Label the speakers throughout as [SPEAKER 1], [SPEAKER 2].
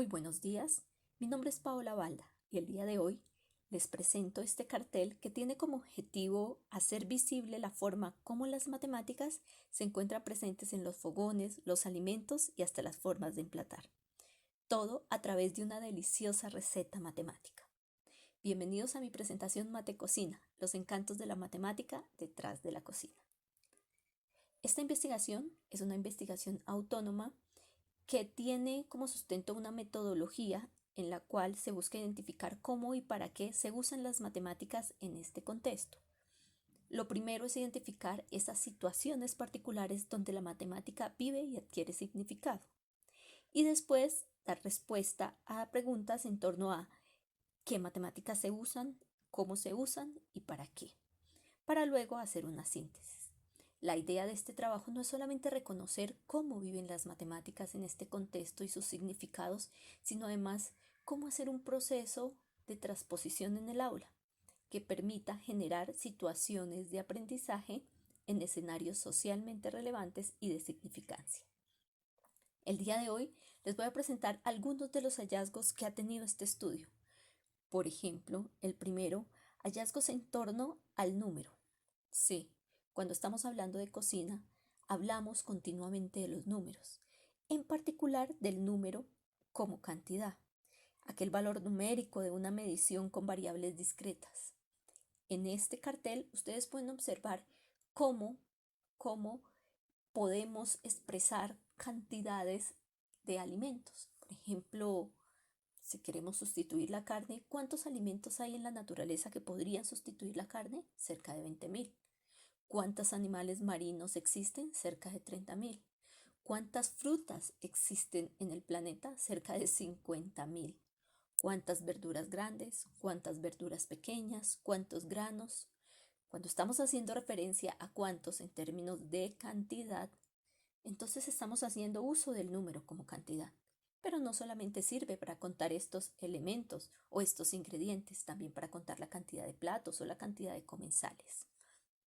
[SPEAKER 1] Muy buenos días, mi nombre es Paola Balda y el día de hoy les presento este cartel que tiene como objetivo hacer visible la forma como las matemáticas se encuentran presentes en los fogones, los alimentos y hasta las formas de emplatar. Todo a través de una deliciosa receta matemática. Bienvenidos a mi presentación Mate Cocina, los encantos de la matemática detrás de la cocina. Esta investigación es una investigación autónoma que tiene como sustento una metodología en la cual se busca identificar cómo y para qué se usan las matemáticas en este contexto. Lo primero es identificar esas situaciones particulares donde la matemática vive y adquiere significado. Y después dar respuesta a preguntas en torno a qué matemáticas se usan, cómo se usan y para qué, para luego hacer una síntesis. La idea de este trabajo no es solamente reconocer cómo viven las matemáticas en este contexto y sus significados, sino además cómo hacer un proceso de transposición en el aula que permita generar situaciones de aprendizaje en escenarios socialmente relevantes y de significancia. El día de hoy les voy a presentar algunos de los hallazgos que ha tenido este estudio. Por ejemplo, el primero, hallazgos en torno al número. Sí, cuando estamos hablando de cocina, hablamos continuamente de los números, en particular del número como cantidad, aquel valor numérico de una medición con variables discretas. En este cartel ustedes pueden observar cómo podemos expresar cantidades de alimentos. Por ejemplo, si queremos sustituir la carne, ¿cuántos alimentos hay en la naturaleza que podrían sustituir la carne? Cerca de 20.000. ¿Cuántos animales marinos existen? Cerca de 30.000. ¿Cuántas frutas existen en el planeta? Cerca de 50.000. ¿Cuántas verduras grandes? ¿Cuántas verduras pequeñas? ¿Cuántos granos? Cuando estamos haciendo referencia a cuántos en términos de cantidad, entonces estamos haciendo uso del número como cantidad. Pero no solamente sirve para contar estos elementos o estos ingredientes, también para contar la cantidad de platos o la cantidad de comensales.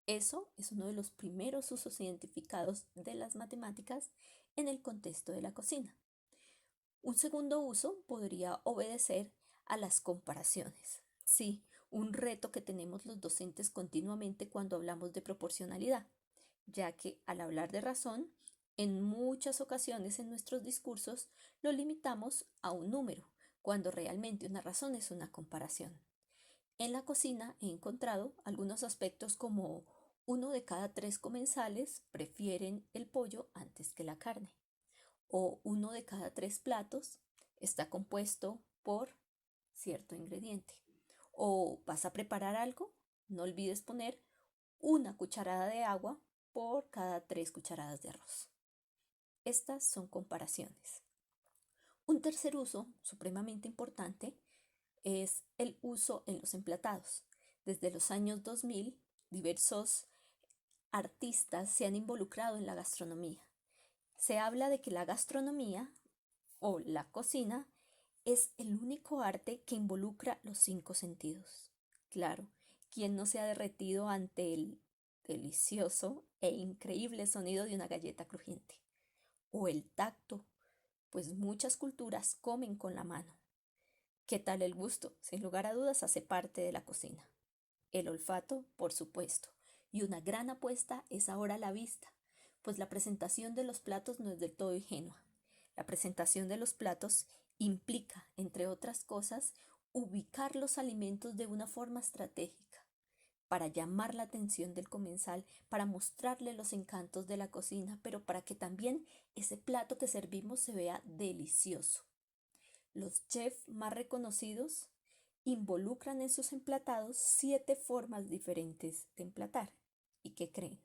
[SPEAKER 1] Eso es uno de los primeros usos identificados de las matemáticas en el contexto de la cocina. Un segundo uso podría obedecer a las comparaciones. Sí, un reto que tenemos los docentes continuamente cuando hablamos de proporcionalidad, ya que al hablar de razón, en muchas ocasiones en nuestros discursos lo limitamos a un número, cuando realmente una razón es una comparación. En la cocina he encontrado algunos aspectos como uno de cada 3 comensales prefieren el pollo antes que la carne, o uno de cada 3 platos está compuesto por cierto ingrediente. O vas a preparar algo, no olvides poner una cucharada de agua por cada 3 cucharadas de arroz. Estas son comparaciones. Un tercer uso supremamente importante es el uso en los emplatados. Desde los años 2000, diversos artistas se han involucrado en la gastronomía. Se habla de que la gastronomía o la cocina es el único arte que involucra los 5 sentidos. Claro, ¿quién no se ha derretido ante el delicioso e increíble sonido de una galleta crujiente? O el tacto, pues muchas culturas comen con la mano. ¿Qué tal el gusto? Sin lugar a dudas hace parte de la cocina. El olfato, por supuesto. Y una gran apuesta es ahora la vista, pues la presentación de los platos no es del todo ingenua. La presentación de los platos implica, entre otras cosas, ubicar los alimentos de una forma estratégica, para llamar la atención del comensal, para mostrarle los encantos de la cocina, pero para que también ese plato que servimos se vea delicioso. Los chefs más reconocidos involucran en sus emplatados 7 formas diferentes de emplatar. ¿Y qué creen?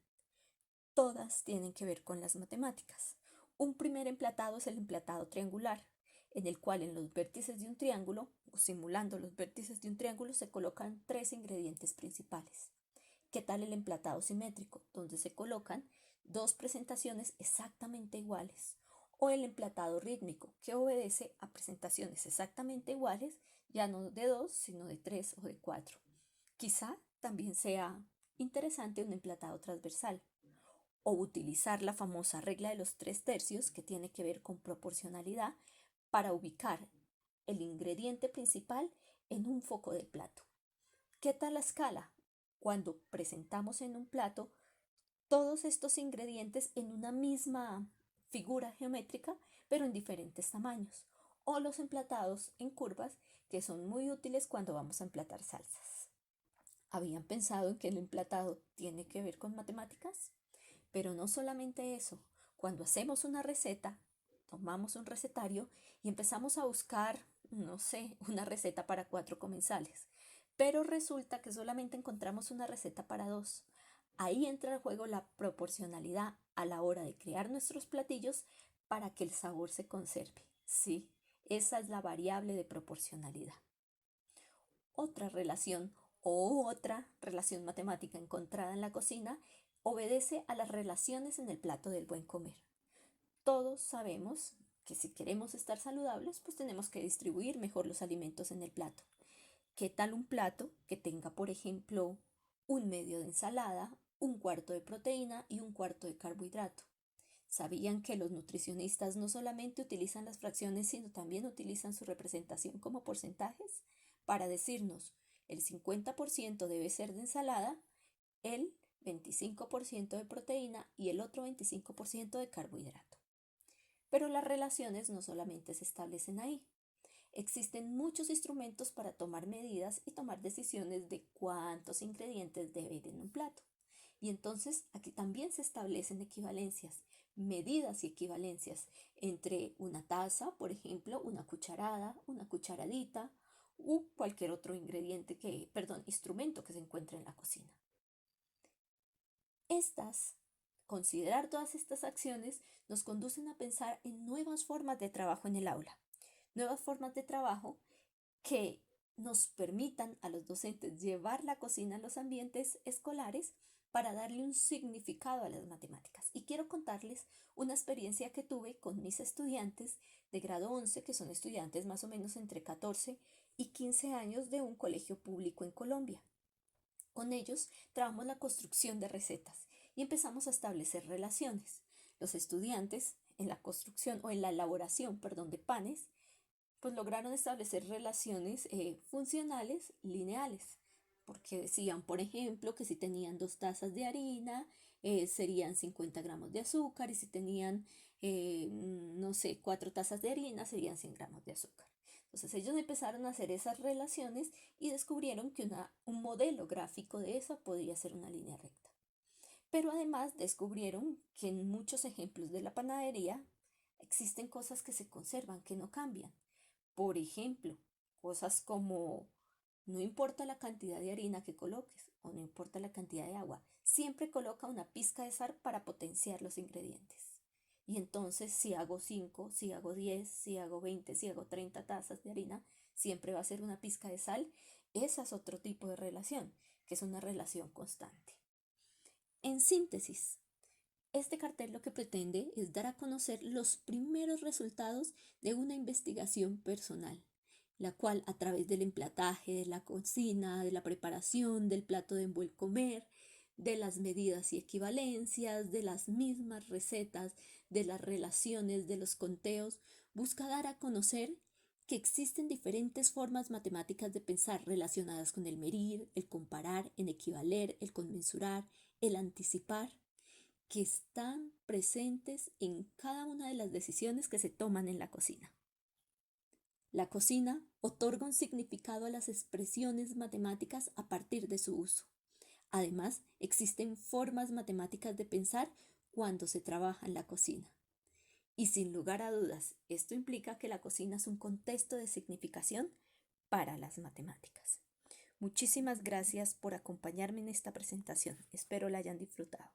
[SPEAKER 1] Todas tienen que ver con las matemáticas. Un primer emplatado es el emplatado triangular, en el cual en los vértices de un triángulo, o simulando los vértices de un triángulo, se colocan 3 ingredientes principales. ¿Qué tal el emplatado simétrico, donde se colocan 2 presentaciones exactamente iguales? O el emplatado rítmico, que obedece a presentaciones exactamente iguales, ya no de 2, sino de 3 o de 4. Quizá también sea interesante un emplatado transversal, o utilizar la famosa regla de los 3 tercios, que tiene que ver con proporcionalidad, para ubicar el ingrediente principal en un foco del plato. ¿Qué tal la escala? Cuando presentamos en un plato todos estos ingredientes en una misma figura geométrica, pero en diferentes tamaños, o los emplatados en curvas, que son muy útiles cuando vamos a emplatar salsas. ¿Habían pensado en que el emplatado tiene que ver con matemáticas? Pero no solamente eso. Cuando hacemos una receta, tomamos un recetario y empezamos a buscar, no sé, una receta para 4 comensales. Pero resulta que solamente encontramos una receta para 2. Ahí entra en juego la proporcionalidad a la hora de crear nuestros platillos para que el sabor se conserve. Sí, esa es la variable de proporcionalidad. Otra relación matemática encontrada en la cocina obedece a las relaciones en el plato del buen comer. Todos sabemos que si queremos estar saludables, pues tenemos que distribuir mejor los alimentos en el plato. ¿Qué tal un plato que tenga, por ejemplo, un medio de ensalada, un cuarto de proteína y un cuarto de carbohidrato? ¿Sabían que los nutricionistas no solamente utilizan las fracciones, sino también utilizan su representación como porcentajes para decirnos el 50% debe ser de ensalada, el 25% de proteína y el otro 25% de carbohidrato? Pero las relaciones no solamente se establecen ahí. Existen muchos instrumentos para tomar medidas y tomar decisiones de cuántos ingredientes debe ir en un plato. Y entonces aquí también se establecen equivalencias, medidas y equivalencias entre una taza, por ejemplo, una cucharada, una cucharadita u cualquier otro instrumento que se encuentre en la cocina. Considerar todas estas acciones nos conducen a pensar en nuevas formas de trabajo en el aula, nuevas formas de trabajo que nos permitan a los docentes llevar la cocina a los ambientes escolares para darle un significado a las matemáticas. Y quiero contarles una experiencia que tuve con mis estudiantes de grado 11, que son estudiantes más o menos entre 14 y 15 años de un colegio público en Colombia. Con ellos trabajamos la construcción de recetas y empezamos a establecer relaciones. Los estudiantes en la construcción o en la elaboración, de panes, pues lograron establecer relaciones funcionales lineales, porque decían, por ejemplo, que si tenían 2 tazas de harina, serían 50 gramos de azúcar, y si tenían, 4 tazas de harina, serían 100 gramos de azúcar. Entonces ellos empezaron a hacer esas relaciones y descubrieron que un modelo gráfico de eso podía ser una línea recta. Pero además descubrieron que en muchos ejemplos de la panadería existen cosas que se conservan, que no cambian. Por ejemplo, cosas como no importa la cantidad de harina que coloques o no importa la cantidad de agua, siempre coloca una pizca de sal para potenciar los ingredientes. Y entonces si hago 5, si hago 10, si hago 20, si hago 30 tazas de harina, siempre va a ser una pizca de sal. Esa es otro tipo de relación, que es una relación constante. En síntesis, este cartel lo que pretende es dar a conocer los primeros resultados de una investigación personal, la cual a través del emplataje, de la cocina, de la preparación, del plato de buen comer, de las medidas y equivalencias, de las mismas recetas, de las relaciones, de los conteos, busca dar a conocer que existen diferentes formas matemáticas de pensar relacionadas con el medir, el comparar, el equivaler, el conmensurar, el anticipar, que están presentes en cada una de las decisiones que se toman en la cocina. La cocina otorga un significado a las expresiones matemáticas a partir de su uso. Además, existen formas matemáticas de pensar cuando se trabaja en la cocina. Y sin lugar a dudas, esto implica que la cocina es un contexto de significación para las matemáticas. Muchísimas gracias por acompañarme en esta presentación. Espero la hayan disfrutado.